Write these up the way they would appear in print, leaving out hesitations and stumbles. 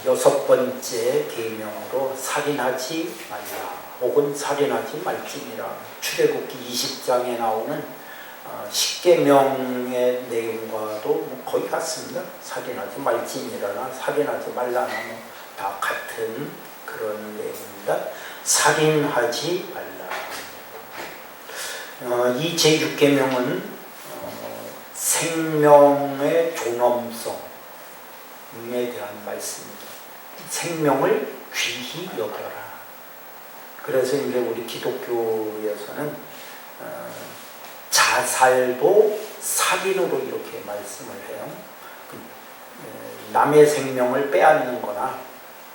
여섯 번째 계명으로 살인하지 말라 혹은 살인하지 말지니라. 출애굽기 20장에 나오는 10계명의 내용과도 거의 같습니다. 살인하지 말지니라나 살인하지 말라나 다 같은 그런 내용입니다. 살인하지 말라. 이 제6계명은 생명의 존엄성에 대한 말씀입니다. 생명을 귀히 여겨라. 그래서 이제 우리 기독교에서는 자살도 살인으로 이렇게 말씀을 해요. 남의 생명을 빼앗는 거나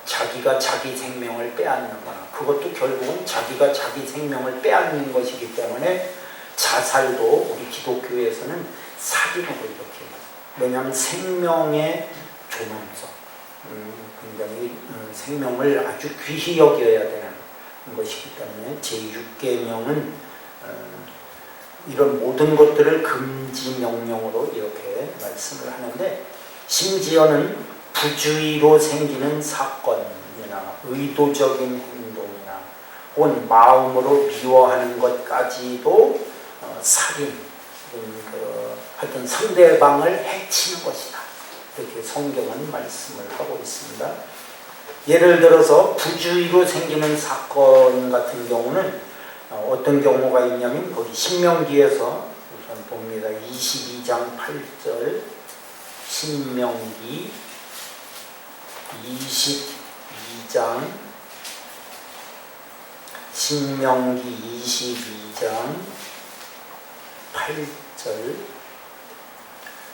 자기가 자기 생명을 빼앗는 거나 그것도 결국은 자기가 자기 생명을 빼앗는 것이기 때문에 자살도 우리 기독교에서는 살인으로 이렇게 왜냐하면 생명의 존엄성 굉장히 생명을 아주 귀히 여겨야 되는 것이기 때문에 제6계명은 이런 모든 것들을 금지 명령으로 이렇게 말씀을 하는데 심지어는 부주의로 생기는 사건이나 의도적인 행동이나 혹은 마음으로 미워하는 것까지도 살인, 하여튼 상대방을 해치는 것이다. 이렇게 성경은 말씀을 하고 있습니다. 예를 들어서 부주의로 생기는 사건 같은 경우는 어떤 경우가 있냐면 거기 신명기에서 우선 봅니다. 22장 8절 신명기 22장 8절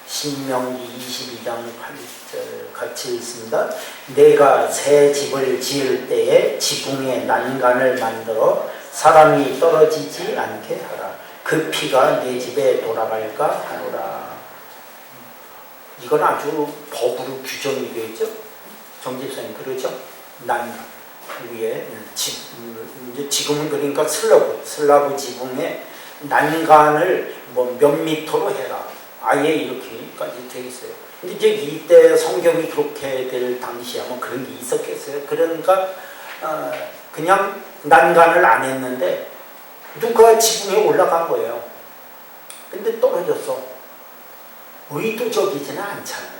신명기 22장 8절 같이 읽습니다. 내가 새 집을 지을 때에 지붕에 난간을 만들어 사람이 떨어지지 않게 하라. 그 피가 내 집에 돌아갈까 하노라. 이건 아주 법으로 규정이 되어 있죠. 정집사님 그러죠. 난간 위에 이제 지금은 그러니까 슬라브 지붕에 난간을 뭐 몇 미터로 해라. 아예 이렇게까지 되어 있어요. 근데 이제 이때 성경이 그렇게 될 당시에 뭐 그런 게 있었겠어요. 그러니까 그냥 난간을 안 했는데 누가 지붕에 올라간 거예요. 근데 떨어졌어. 의도적이지는 않잖아요.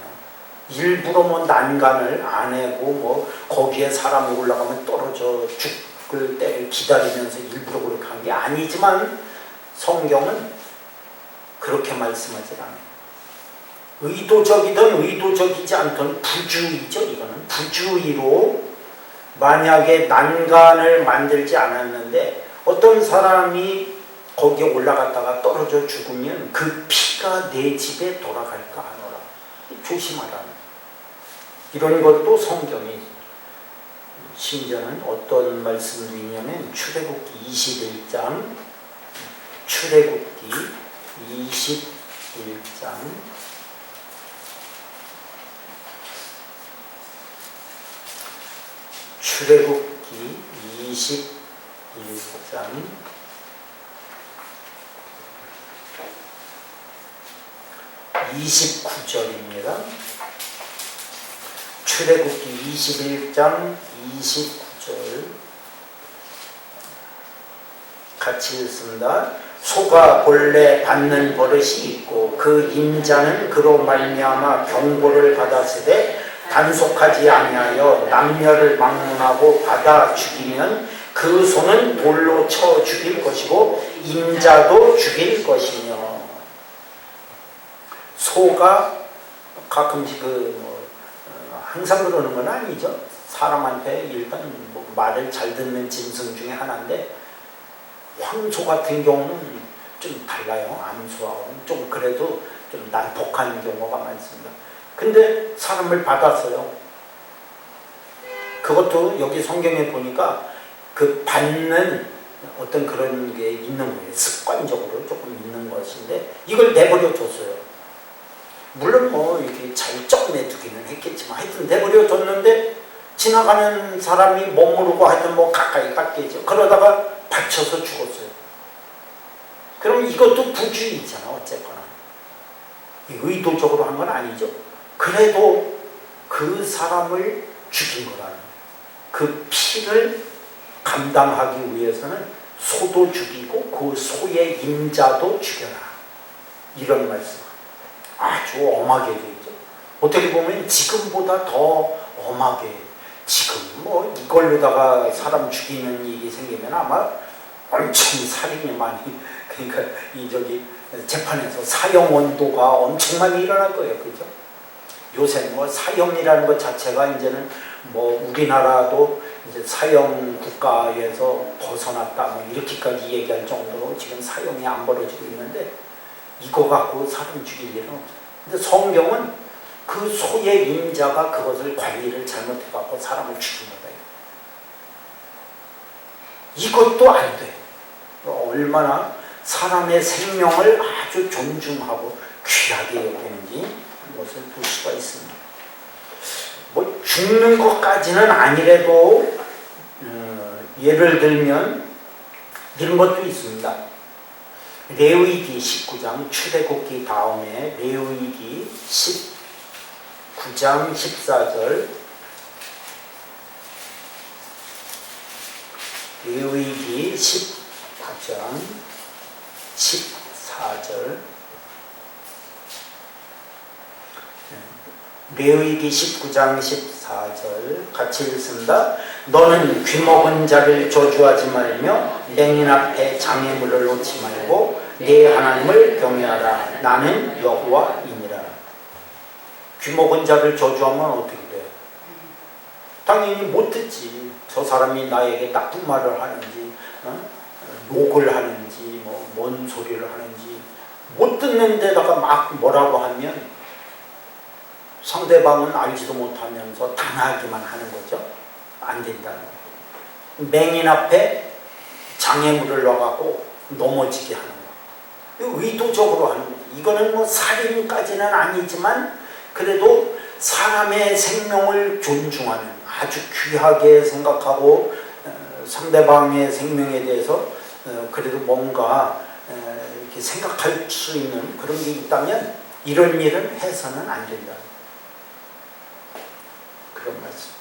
일부러 뭐 난간을 안 해고 뭐 거기에 사람이 올라가면 떨어져 죽을 때를 기다리면서 일부러 그렇게 한 게 아니지만 성경은 그렇게 말씀하지 않아요. 의도적이든 의도적이지 않든 부주의죠. 이거는 부주의로 만약에 난간을 만들지 않았는데 어떤 사람이 거기에 올라갔다가 떨어져 죽으면 그 피가 내 집에 돌아갈까 하노라. 조심하라. 이런 것도 성경이 심지어는 어떤 말씀도 있냐면 출애굽기 21장 출애굽기 21장 29절입니다. 출애굽기 21장 29절 같이 읽습니다. 소가 본래 받는 버릇이 있고 그 임자는 그로 말미암아 경고를 받았으되 단속하지 아니하여 남녀를 막론하고 받아 죽이면 그 소는 돌로 쳐 죽일 것이고 임자도 죽일 것이며. 소가 가끔씩 항상 그러는 건 아니죠. 사람한테 일단 뭐 말을 잘 듣는 짐승 중에 하나인데 황소 같은 경우는 좀 달라요. 암소하고는 좀 그래도 좀 난폭한 경우가 많습니다. 근데 사람을 받았어요. 그것도 여기 성경에 보니까 그 받는 어떤 그런 게 있는 거예요. 습관적으로 조금 있는 것인데 이걸 내버려 뒀어요. 물론 뭐 이렇게 잘 쪄내두기는 했겠지만 하여튼 내버려 뒀는데 지나가는 사람이 못 모르고 하여튼 뭐 가까이 갔겠죠. 그러다가 받쳐서 죽었어요. 그럼 이것도 부주의잖아. 어쨌거나 의도적으로 한 건 아니죠. 그래도 그 사람을 죽인 거라는 거예요. 그 피를 감당하기 위해서는 소도 죽이고 그 소의 임자도 죽여라. 이런 말씀. 아주 엄하게 되죠. 어떻게 보면 지금보다 더 엄하게, 지금 뭐 이걸로다가 사람 죽이는 일이 생기면 아마 엄청 살인이 많이, 그러니까 재판에서 사형 원도가 엄청 많이 일어날 거예요. 그죠? 요새 뭐 사형이라는 것 자체가 이제는 뭐 우리나라도 이제 사형 국가에서 벗어났다 뭐 이렇게까지 얘기할 정도로 지금 사형이 안 벌어지고 있는데, 이거 갖고 사람 죽일 일은 없죠. 근데 성경은 그 소의 임자가 그것을 관리를 잘못해갖고 사람을 죽인 거예요. 이것도 안 돼. 얼마나 사람의 생명을 아주 존중하고 귀하게 여기는지 그것을 볼 수가 있습니다. 뭐 죽는 것까지는 아니래도 예를 들면 이런 것도 있습니다. 레위기 19장, 출애굽기 다음에 레위기 19장 14절, 레위기 19장 14절, 레위기 19장 14절 같이 읽습니다. 너는 귀먹은 자를 저주하지 말며 맹인 앞에 장애물을 놓지 말고 내 하나님을 경외하라. 나는 여호와이니라. 귀먹은 자를 저주하면 어떻게 돼? 당연히 못 듣지. 저 사람이 나에게 나쁜 말을 하는지, 욕을 하는지, 뭔 소리를 하는지 못 듣는 데다가 막 뭐라고 하면 상대방은 알지도 못하면서 당하기만 하는 거죠. 안 된다는 거예요. 맹인 앞에 장애물을 놔갖고 넘어지게 하는 거예요. 의도적으로 하는 거예요. 이거는 뭐 살인까지는 아니지만 그래도 사람의 생명을 존중하는, 아주 귀하게 생각하고 상대방의 생명에 대해서 그래도 뭔가 이렇게 생각할 수 있는 그런 게 있다면 이런 일은 해서는 안 된다. 그런 말씀.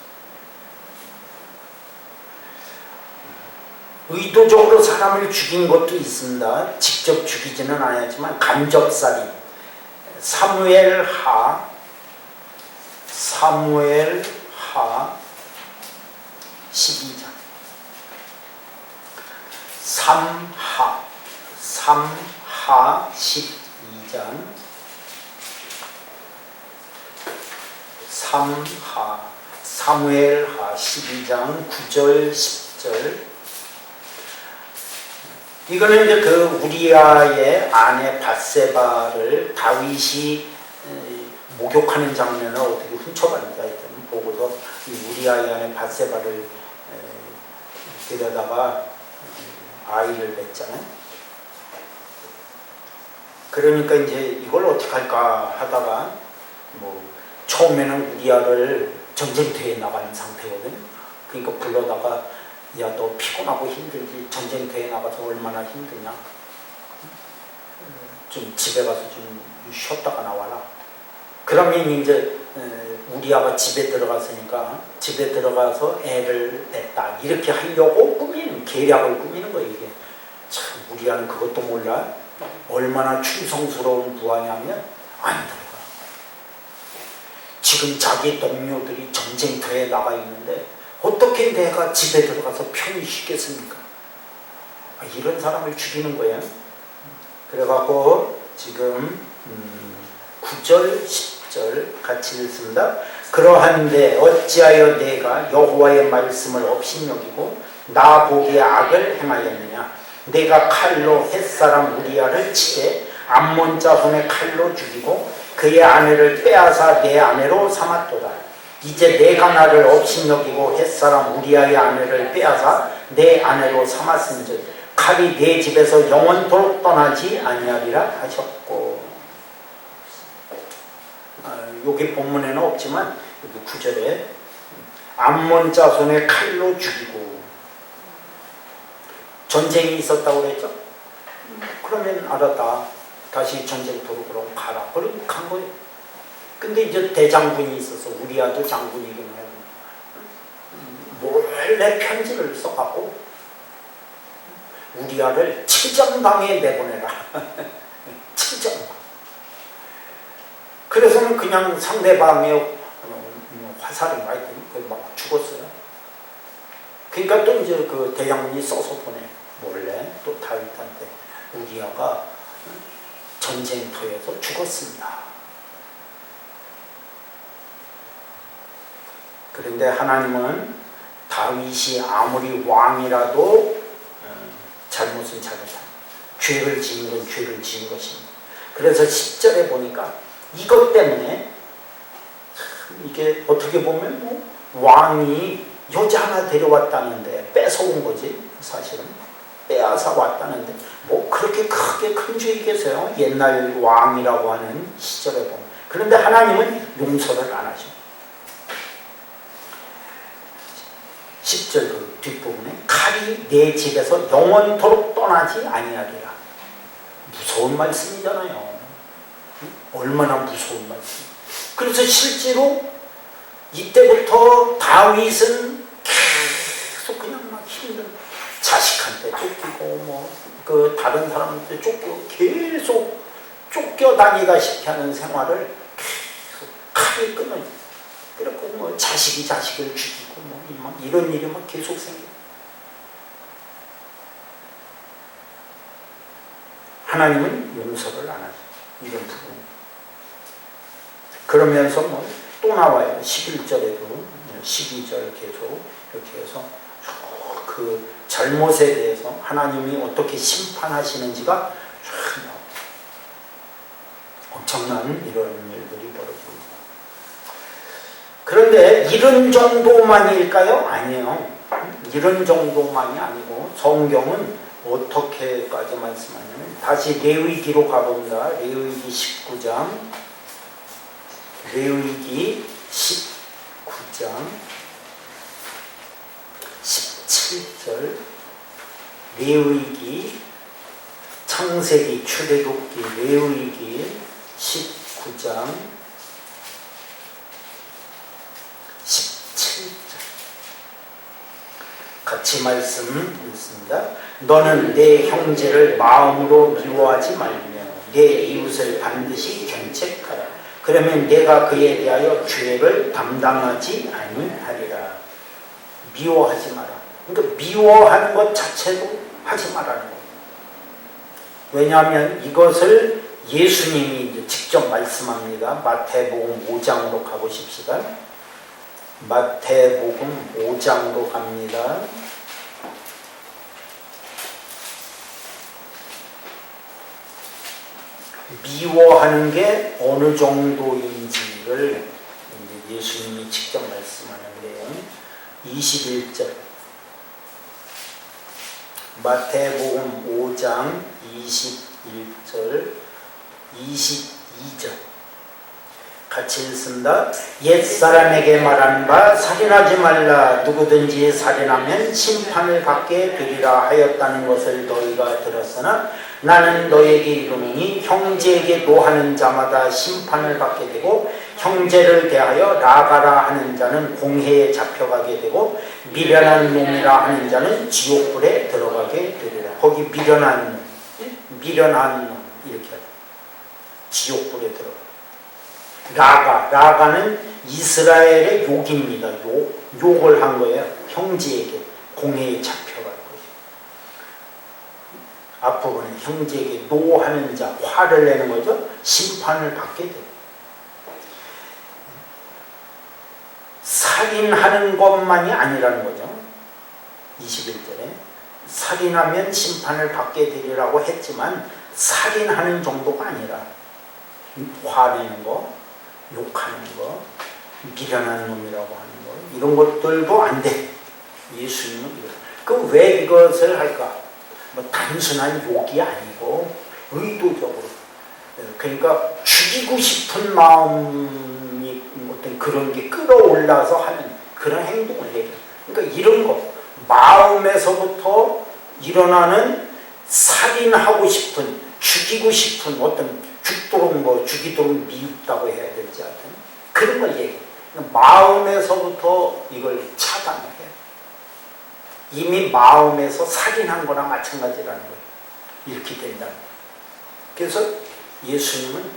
의도적으로 사람을 죽인 것도 있습니다. 직접 죽이지는 않았지만 간접살인. 사무엘하 12장. 삼하 12장. 사무엘하 12장 9절 10절. 이거는 이제 그 우리아의 아내 밧세바를 다윗이 목욕하는 장면을 어떻게 훔쳐봤는지 하여튼 보고서 우리아의 아내 밧세바를 데려다가 아이를 낳잖아요. 그러니까 이제 이걸 어떻게 할까 하다가 뭐 처음에는 우리아를 전쟁터에 나가는 상태거든요. 그러니까 불러다가 야, 너 피곤하고 힘들지? 전쟁터에 나가서 얼마나 힘드냐? 좀 집에 가서 좀 쉬었다가 나와라. 그러면 이제 우리아가 집에 들어갔으니까 집에 들어가서 애를 냈다. 이렇게 하려고 계략을 꾸미는 거예요. 이게 참 우리아는 그것도 몰라. 얼마나 충성스러운 부하냐면 안 들어가. 지금 자기 동료들이 전쟁터에 나가 있는데 어떻게 내가 집에 들어가서 편히 쉬겠습니까? 이런 사람을 죽이는 거예요. 그래갖고 지금 9절 10절 같이 읽습니다. 그러한데 어찌하여 내가 여호와의 말씀을 업신여기고 나 보기에 악을 행하였느냐? 내가 칼로 햇사람 우리아를 치되 암몬 자손의 칼로 죽이고 그의 아내를 빼앗아 내 아내로 삼았도다. 이제 내가 나를 업신여기고 햇사람 우리아의 아내를 빼앗아 내 아내로 삼았은즉 칼이 내 집에서 영원토록 떠나지 아니하리라 하셨고. 여기 본문에는 없지만 여기 9절에 암몬 자손의 칼로 죽이고. 전쟁이 있었다고 그랬죠? 그러면 알았다. 다시 전쟁터로 그럼 가라. 그럼 간 거예요. 근데 이제 대장군이 있어서 우리아도 장군이긴 해요. 몰래 편지를 써갖고 우리아를 치정방에 내보내라. 치정방. 그래서는 그냥 상대방의 화살이 많이 되니까 막 죽었어요. 그러니까 또 이제 그 대장군이 써서 보내. 몰래 또 다윗한테 우리아가 전쟁터에서 죽었습니다. 그런데 하나님은 다윗이 아무리 왕이라도 잘못은 잘못한, 죄를 지은 건 죄를 지은 것입니다. 그래서 10절에 보니까 이것 때문에 이게 어떻게 보면 뭐 왕이 여자 하나 데려왔다는데 뺏어온 거지, 사실은 빼앗아 왔다는데 뭐 그렇게 크게 큰 죄이 계세요, 옛날 왕이라고 하는 시절에 보면. 그런데 하나님은 용서를 안 하죠. 10절 그 뒷부분에 칼이 내 집에서 영원토록 떠나지 아니하리라. 무서운 말씀이잖아요. 얼마나 무서운 말씀. 그래서 실제로 이때부터 다윗은 계속 그냥 막 힘든, 자식한테 쫓기고 뭐 그 다른 사람한테 쫓기고 계속 쫓겨다니다시피 하는 생활을 계속 칼이 끊어지. 그렇고 뭐 자식이 자식을 죽이고 뭐 이런 일이 막 계속 생겨. 하나님은 용서를 안 하죠, 이런 부분. 그러면서 뭐 또 나와요. 11절에도 12절 계속 이렇게 해서 그 잘못에 대해서 하나님이 어떻게 심판하시는지가 쫙 나와요. 엄청난 이런 일들이 벌어집니다. 그런데 이런 정도만일까요? 아니에요. 이런 정도만이 아니고 성경은 어떻게까지 말씀하냐면, 다시 레위기로 가봅니다. 레위기 19장, 레위기 19장 17절, 레위기, 창세기, 출애굽기, 레위기 19장 17절 같이 말씀 읽습니다. 너는 내 형제를 마음으로 미워하지 말며 내 이웃을 반드시 견책하라. 그러면 내가 그에 대하여 죄를 담당하지 아니하리라. 미워하지 마라. 그러니까 미워하는 것 자체도 하지 말라는 거예요. 왜냐하면 이것을 예수님이 이제 직접 말씀합니다. 마태복음 5장으로 가보십시다. 마태복음 5장으로 갑니다. 미워하는 게 어느 정도인지를 예수님이 직접 말씀하는데요. 21절, 마태복음 5장 21절, 22절 같이 읽습니다. 옛사람에게 말한 바 살인하지 말라. 누구든지 살인하면 심판을 받게 되리라 하였다는 것을 너희가 들었으나 나는 너에게 이르노니 형제에게 노하는 자마다 심판을 받게 되고 형제를 대하여 나가라 하는 자는 공회에 잡혀가게 되고 미련한 놈이라 하는 자는 지옥불에 들어가게 되리라. 거기 미련한 놈 이렇게 하죠. 지옥불에 들어가. 라가는 이스라엘의 욕입니다. 욕을 한 거예요. 형제에게 공회에 잡혀갈 거예요. 앞부분에 형제에게 노하는 자, 화를 내는 거죠. 심판을 받게 돼요. 살인하는 것만이 아니라는 거죠. 21절에 살인하면 심판을 받게 되리라고 했지만 살인하는 정도가 아니라 화내는 거, 욕하는 거, 미련한 놈이라고 하는 거, 이런 것들도 안 돼. 예수님은 이거. 그럼 왜 이것을 할까? 뭐 단순한 욕이 아니고 의도적으로. 그러니까 죽이고 싶은 마음이 어떤 그런 게 끌어올라서 하는 그런 행동을 얘기해요. 그러니까 이런 거, 마음에서부터 일어나는 살인하고 싶은, 죽이고 싶은 어떤 죽이도록 미흡다고 해야 될지 하여튼 그런 걸 얘기해요. 마음에서부터 이걸 차단해요. 이미 마음에서 살인한 거랑 마찬가지라는 거예요. 이렇게 된다. 그래서 예수님은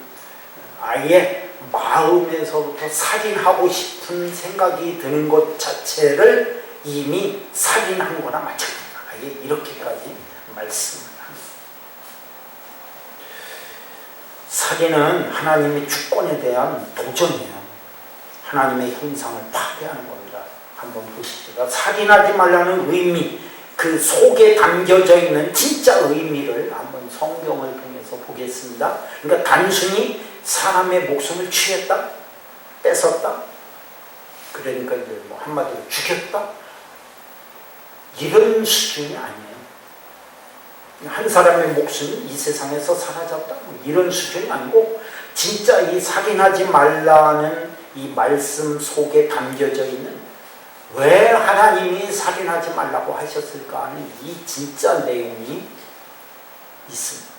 아예 마음에서부터 살인하고 싶은 생각이 드는 것 자체를 이미 살인한 거나 마찬가지다. 아예 이렇게까지 말씀을 합니다. 살인은 하나님의 주권에 대한 도전이에요. 하나님의 형상을 파괴하는 겁니다. 한번 보시죠. 살인하지 말라는 의미, 그 속에 담겨져 있는 진짜 의미를 한번 성경을 통해서 보겠습니다. 그러니까 단순히 사람의 목숨을 취했다, 뺏었다, 그러니까 이제 뭐 한마디로 죽였다, 이런 수준이 아니에요. 한 사람의 목숨이 이 세상에서 사라졌다, 뭐 이런 수준이 아니고 진짜 이 살인하지 말라는 이 말씀 속에 담겨져 있는 왜 하나님이 살인하지 말라고 하셨을까 하는 이 진짜 내용이 있습니다.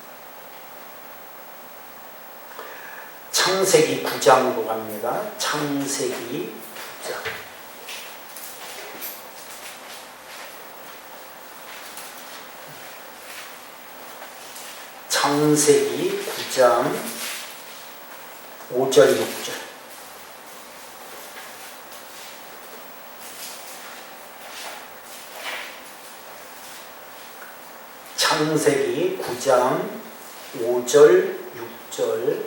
창세기 9장으로 갑니다. 창세기 9장. 창세기 9장 5절 6절. 창세기 9장 5절 6절.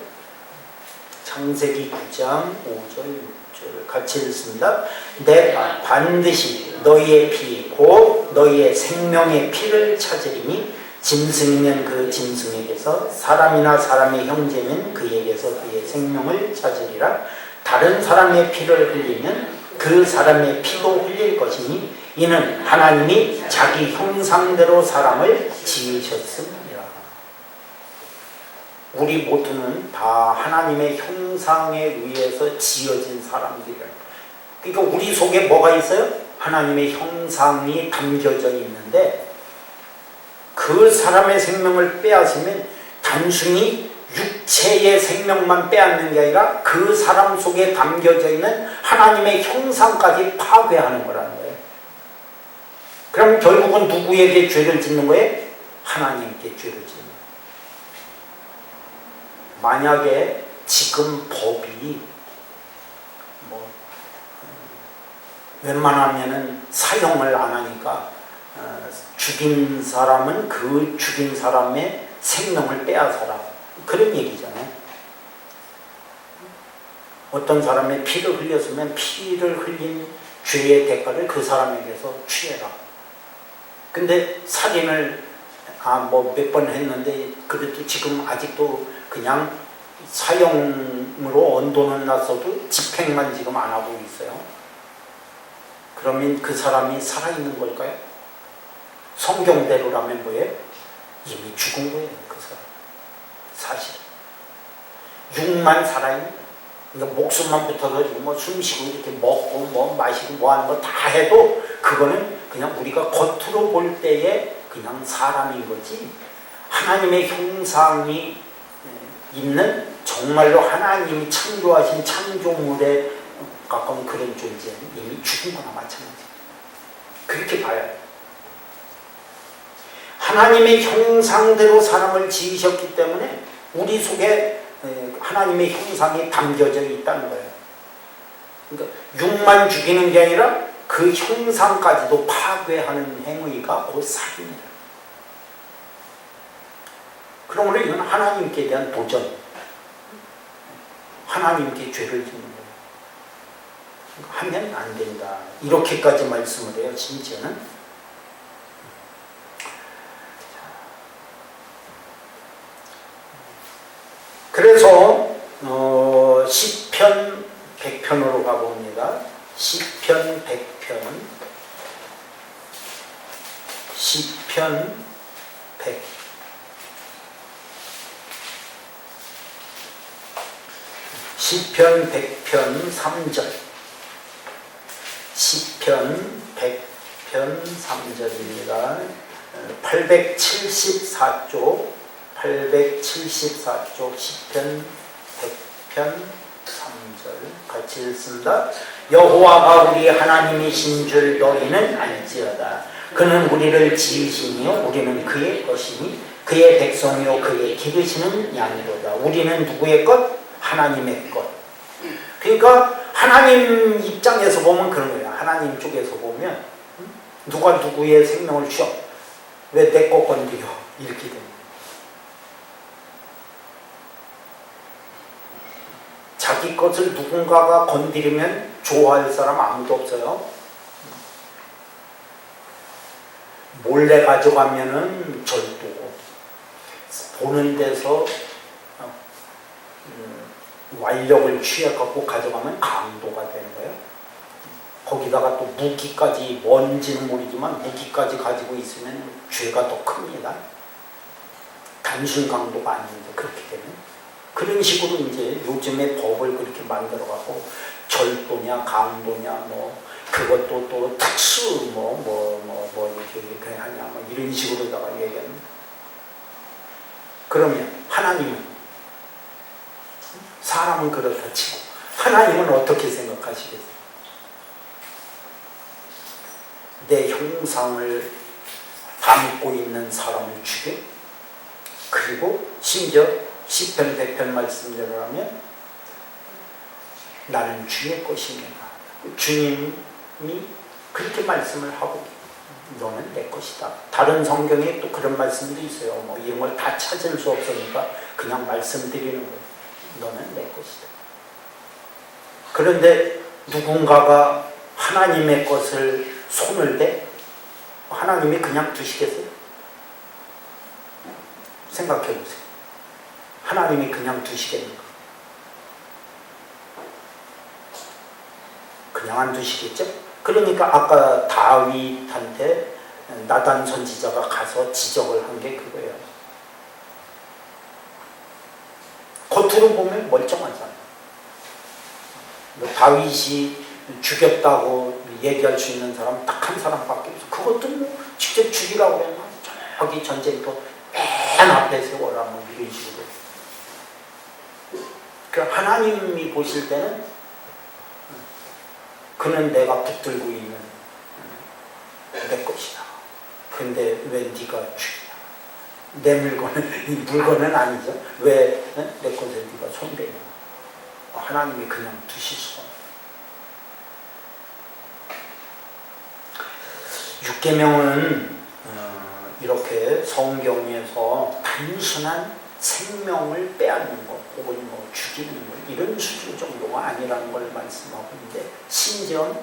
창세기 9장 5절 6절 같이 읽습니다. 내가 반드시 너희의 피 곧 너희의 생명의 피를 찾으리니 짐승이면 그 짐승에게서 사람이나 사람의 형제면 그에게서 그의 생명을 찾으리라. 다른 사람의 피를 흘리면 그 사람의 피도 흘릴 것이니 이는 하나님이 자기 형상대로 사람을 지으셨습니다. 우리 모두는 다 하나님의 형상에 의해서 지어진 사람들이에요. 그러니까 우리 속에 뭐가 있어요? 하나님의 형상이 담겨져 있는데 그 사람의 생명을 빼앗으면 단순히 육체의 생명만 빼앗는 게 아니라 그 사람 속에 담겨져 있는 하나님의 형상까지 파괴하는 거라는 거예요. 그럼 결국은 누구에게 죄를 짓는 거예요? 하나님께 죄를 짓는 거예요. 만약에 지금 법이 웬만하면은 사형을 안 하니까 죽인 사람은 그 죽인 사람의 생명을 빼앗아라, 그런 얘기잖아요. 어떤 사람의 피를 흘렸으면 피를 흘린 죄의 대가를 그 사람에게서 취해라. 근데 살인을 몇 번 했는데 그래도 지금 아직도 그냥 사형으로 언도는 났어도 집행만 지금 안 하고 있어요. 그러면 그 사람이 살아있는 걸까요? 성경대로라면 뭐예요? 이미 죽은 거예요. 그 사람 사실 육만 살아있는 거예요. 그러니까 목숨만 붙어서 뭐 숨쉬고 이렇게 먹고 뭐 마시고 뭐 하는 거 다 해도 그거는 그냥 우리가 겉으로 볼 때에 그냥 사람인 거지, 하나님의 형상이 있는 정말로 하나님이 창조하신 창조물에 가까운 그런 존재는 이미 죽은 거나 마찬가지예요. 그렇게 봐야 돼요. 하나님의 형상대로 사람을 지으셨기 때문에 우리 속에 하나님의 형상이 담겨져 있다는 거예요. 그러니까 육만 죽이는 게 아니라 그 형상까지도 파괴하는 행위가 곧 살인이다. 그러므로 이건 하나님께 대한 도전, 하나님께 죄를 짓는 거예요. 하면 안 된다, 이렇게까지 말씀을 해요. 심지어는 그래서 시편 100편으로 가봅니다. 시편 100편, 시편 100. 시편 100편 3절. 시편 100편 3절입니다. 874쪽, 874쪽 시편 100편 3절 같이 읽습니다. 여호와가 우리 하나님이신 줄 너희는 알지어다. 그는 우리를 지으시니요 우리는 그의 것이니 그의 백성이요 그의 기르시는 양이로다. 우리는 누구의 것? 하나님의 것. 그러니까 하나님 입장에서 보면 그런 거예요. 하나님 쪽에서 보면 누가 누구의 생명을 주어? 왜 내 것 건드려? 이렇게 됩니다. 자기 것을 누군가가 건드리면 좋아할 사람 아무도 없어요. 몰래 가져가면은 절도고, 보는 데서 완력을 취해갖고 가져가면 강도가 되는 거예요. 거기다가 또 무기까지, 뭔지는 모르지만 무기까지 가지고 있으면 죄가 더 큽니다. 단순 강도가 아닌데 그렇게 되면. 그런 식으로 이제 요즘에 법을 그렇게 만들어갖고 절도냐 강도냐 뭐 그것도 또 특수 이렇게 하냐 뭐 이런 식으로다가 얘기합니다. 그러면 하나님은, 사람은 그렇다 치고 하나님은 어떻게 생각하시겠어요? 내 형상을 담고 있는 사람을 죽여? 그리고 심지어 시편 100편 말씀대로 하면 나는 주의 것입니다. 주님이 그렇게 말씀을 하고 너는 내 것이다. 다른 성경에 또 그런 말씀도 있어요. 뭐 이런 걸 다 찾을 수 없으니까 그냥 말씀드리는 거예요. 너는 내 것이다. 그런데 누군가가 하나님의 것을 손을 대? 하나님이 그냥 두시겠어요? 생각해 보세요. 하나님이 그냥 두시겠는가? 그냥 안 두시겠죠? 그러니까 아까 다윗한테 나단 선지자가 가서 지적을 한 게 그거예요. 겉으로 보면 멀쩡하잖아요. 다윗이 죽였다고 얘기할 수 있는 사람 딱 한 사람밖에 없어. 그것도 뭐 직접 죽이라고 그러면 저기 전쟁터 맨 앞에 세워라 뭐 이런 식으로. 그러니까 하나님이 보실 때는 그는 내가 붙들고 있는 내 것이다. 근데 왜 네가 죽이냐? 내 물건은, 이 물건은 아니죠. 왜 내 것을 네가 손대냐? 하나님이 그냥 두실 수가 없어요. 육계명은 이렇게 성경에서 단순한 생명을 빼앗는 것 혹은 뭐 죽이는 것 이런 수준 정도가 아니라는 걸 말씀하고 있는데, 심지어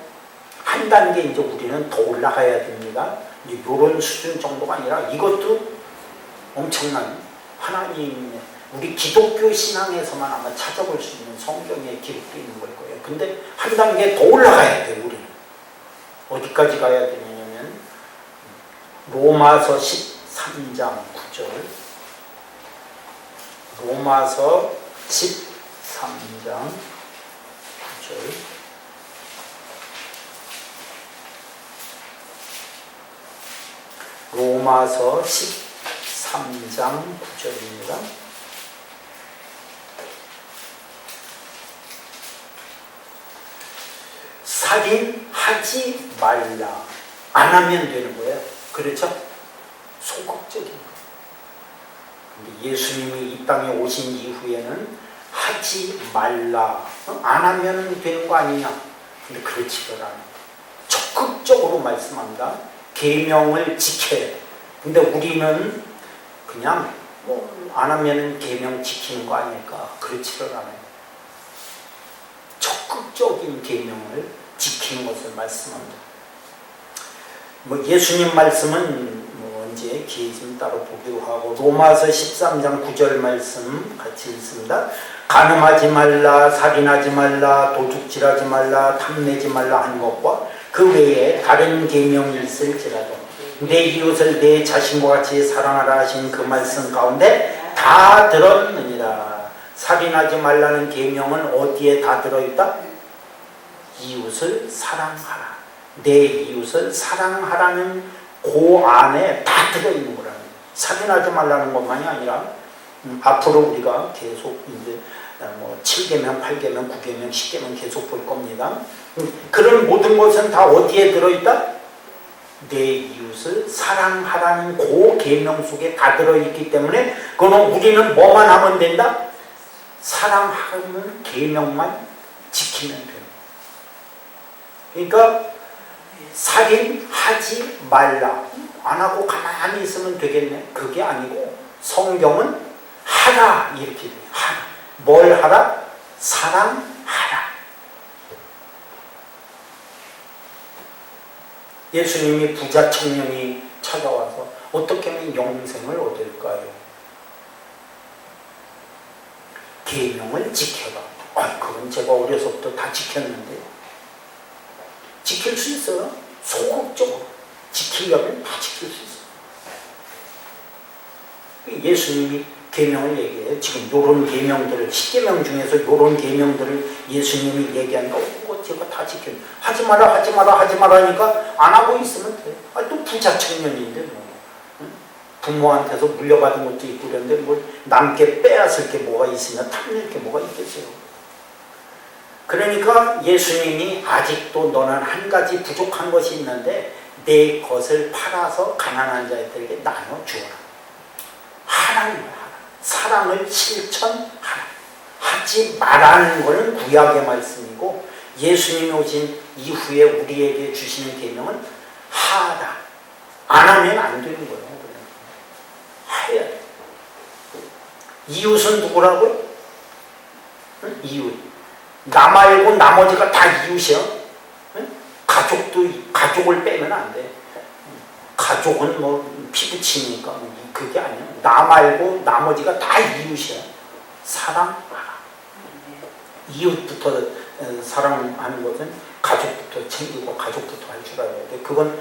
한 단계 이제 우리는 더 올라가야 됩니다. 이런 수준 정도가 아니라 이것도 엄청난 하나님의, 우리 기독교 신앙에서만 아마 찾아볼 수 있는 성경에 기록되어 있는 걸 거예요. 근데 한 단계 더 올라가야 돼요. 우리는 어디까지 가야 되냐면 로마서 13장 9절, 로마서 13장 9절, 로마서 13장 9절입니다. 살인하지 말라. 안 하면 되는 거예요. 그렇죠? 소극적인 거. 근데 예수님이 이 땅에 오신 이후에는 하지 말라. 안 하면 되는 거 아니냐? 근데 그렇지를 않아요. 적극적으로 말씀합니다. 계명을 지켜야 돼. 근데 우리는 그냥 뭐 안 하면 계명 지키는 거 아닐까? 그렇지를 않아요. 적극적인 계명을 지키는 것을 말씀합니다. 뭐 예수님 말씀은 뭐 언제 기회 있으면 따로 보기로 하고, 로마서 13장 9절 말씀 같이 읽습니다. 간음하지 말라, 살인하지 말라, 도둑질하지 말라, 탐내지 말라 한 것과 그 외에 다른 계명이 있을지라도 내 이웃을 내 자신과 같이 사랑하라 하신 그 말씀 가운데 다 들었느니라. 살인하지 말라는 계명은 어디에 다 들어있다? 이웃을 사랑하라. 내 이웃을 사랑하라는 그 안에 다 들어있는 거라는 거예요. 살인하지 말라는 것만이 아니라 앞으로 우리가 계속 이제 뭐 7계명, 8계명, 9계명, 10계명 계속 볼 겁니다. 그런 모든 것은 다 어디에 들어있다? 내 이웃을 사랑하라는 그 계명 속에 다 들어있기 때문에 그거는 우리는 뭐만 하면 된다? 사랑하는 계명만 지키면 돼요. 그러니까 살인하지 말라. 안 하고 가만히 있으면 되겠네. 그게 아니고 성경은 하라 이렇게 돼요. 하라. 뭘 하라? 사랑하라. 예수님이 부자 청년이 찾아와서 어떻게 하면 영생을 얻을까요? 계명을 지켜라. 그건 제가 어려서부터 다 지켰는데 지킬 수 있어요? 소극적으로 지키려면 다 지킬 수 있어요. 예수님이 계명을 얘기해요. 지금 요런 계명들을 10계명 중에서 요런 계명들을 예수님이 얘기하니까 그거 제가 다 지켜요. 하지 마라 하지 마라 하지 마라 하니까 안 하고 있으면 돼요. 또 부자 청년인데 뭐. 부모한테서 물려받은 것도 있고 그런데 뭐 남께 빼앗을 게 뭐가 있으냐 탐낼 게 뭐가 있겠어요. 그러니까 예수님이 아직도 너는 한 가지 부족한 것이 있는데 내 것을 팔아서 가난한 자들에게 나눠주어라. 하나님을 사랑을 실천하라. 하지 말라는 것은 구약의 말씀이고 예수님이 오신 이후에 우리에게 주시는 계명은 하라. 안 하면 안 되는 거예요. 해야 돼. 이웃은 누구라고요? 응? 이웃. 나 말고 나머지가 다 이웃이야. 응? 가족을 빼면 안 돼. 가족은 뭐 피부치니까 그게 아니야. 나 말고 나머지가 다 이웃이야. 사랑하라. 이웃부터 사랑하는 것은 가족부터 챙기고 가족부터 할 줄 알아야 돼. 그건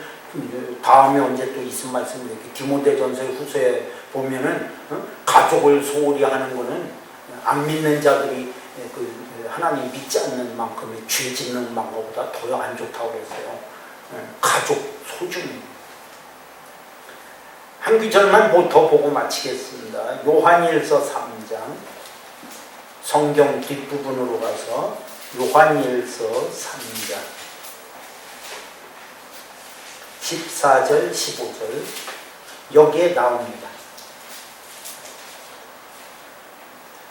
다음에 언제 또 있을 말씀인데 디모데전서 후서에 보면은 가족을 소홀히 하는 거는 안 믿는 자들이 하나님 믿지 않는 만큼의 죄 짓는 방법보다 더 안 좋다고 그랬어요. 가족 소중히. 한 구절만 더 보고 마치겠습니다. 요한일서 3장 성경 뒷부분으로 가서 요한일서 3장 14절 15절 여기에 나옵니다.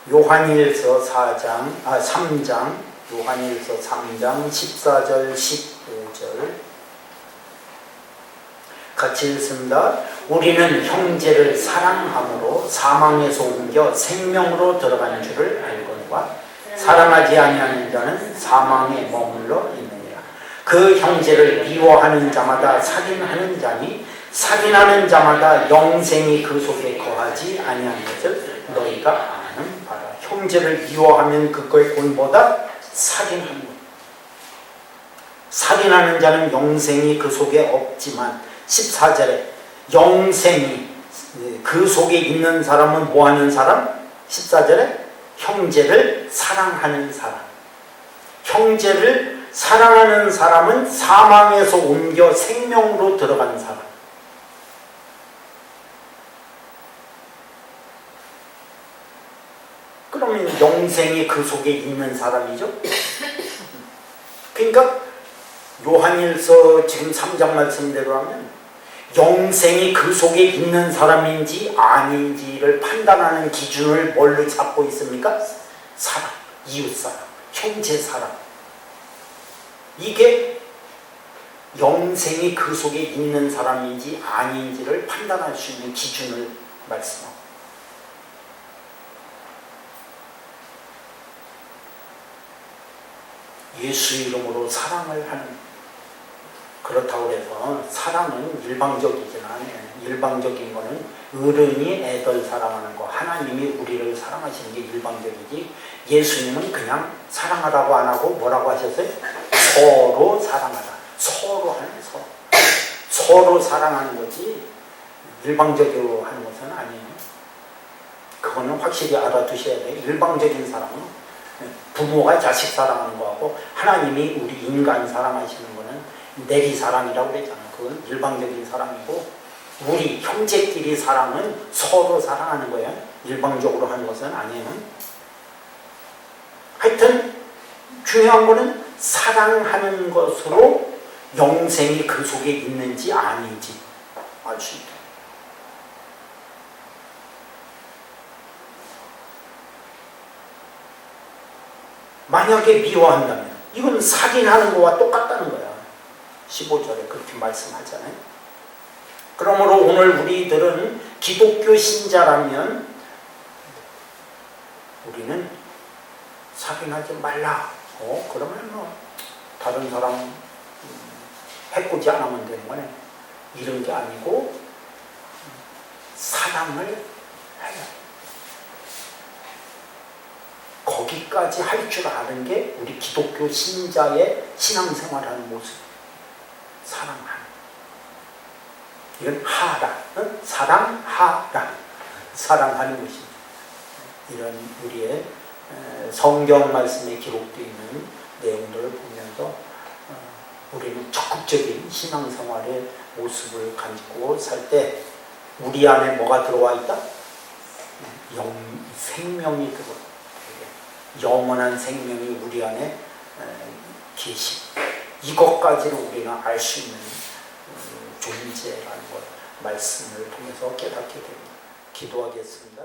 요한일서 3장 요한일서 3장 14절 15절 같이 읽습니다. 우리는 형제를 사랑함으로 사망에서 옮겨 생명으로 들어간 줄을 알거니와 사랑하지 아니하는 자는 사망에 머물러 있느니라. 그 형제를 미워하는 자마다 살인하는 자니 살인하는 자마다 영생이 그 속에 거하지 아니하는 것을 너희가 아는 바라. 형제를 미워하면 그거의 본보다 살인하는 것. 살인하는 자는 영생이 그 속에 없지만 14절에 영생이 그 속에 있는 사람은 뭐하는 사람? 14절에 형제를 사랑하는 사람. 형제를 사랑하는 사람은 사망에서 옮겨 생명으로 들어가는 사람. 그러면 영생이 그 속에 있는 사람이죠. 그러니까 요한일서 지금 3장 말씀대로 하면 영생이 그 속에 있는 사람인지 아닌지를 판단하는 기준을 뭘로 잡고 있습니까? 사랑, 이웃사랑, 형제사랑. 이게 영생이 그 속에 있는 사람인지 아닌지를 판단할 수 있는 기준을 말씀합니다. 예수 이름으로 사랑을 하는, 그렇다고 해서 사랑은 일방적이진 않아요. 일방적인 거는 어른이 애들 사랑하는 거, 하나님이 우리를 사랑하시는 게 일방적이지, 예수님은 그냥 사랑하라고 안 하고 뭐라고 하셨어요? 서로 사랑하라. 서로 하는 서로. 서로 사랑하는 거지 일방적으로 하는 것은 아니에요. 그거는 확실히 알아두셔야 돼요. 일방적인 사랑은 부모가 자식 사랑하는 거하고 하나님이 우리 인간 사랑하시는 거는 내리 사랑이라고 그랬잖아요. 그건 일방적인 사랑이고, 우리 형제끼리 사랑은 서로 사랑하는 거예요. 일방적으로 하는 것은 아니에요. 하여튼 중요한 거는 사랑하는 것으로 영생이 그 속에 있는지 아닌지 알 수 있다. 만약에 미워한다면 이건 살인하는 거와 똑같다는 거야. 15절에 그렇게 말씀하잖아요. 그러므로 오늘 우리들은 기독교 신자라면 우리는 살인하지 말라. 그러면 뭐 다른 사람 해코지 안 하면 되는 거네. 이런 게 아니고 사랑을 해야. 거기까지 할 줄 아는 게 우리 기독교 신자의 신앙생활하는 모습. 사랑하는. 이건 하라. 사랑하라. 사랑하는 것입니다. 이런 우리의 성경 말씀에 기록되어 있는 내용들을 보면서 우리는 적극적인 신앙생활의 모습을 가지고 살 때 우리 안에 뭐가 들어와 있다? 생명이 들어와 있다. 영원한 생명이 우리 안에 계시. 이것까지를 우리가 알 수 있는 존재라는 것 말씀을 통해서 깨닫게 됩니다. 기도하겠습니다.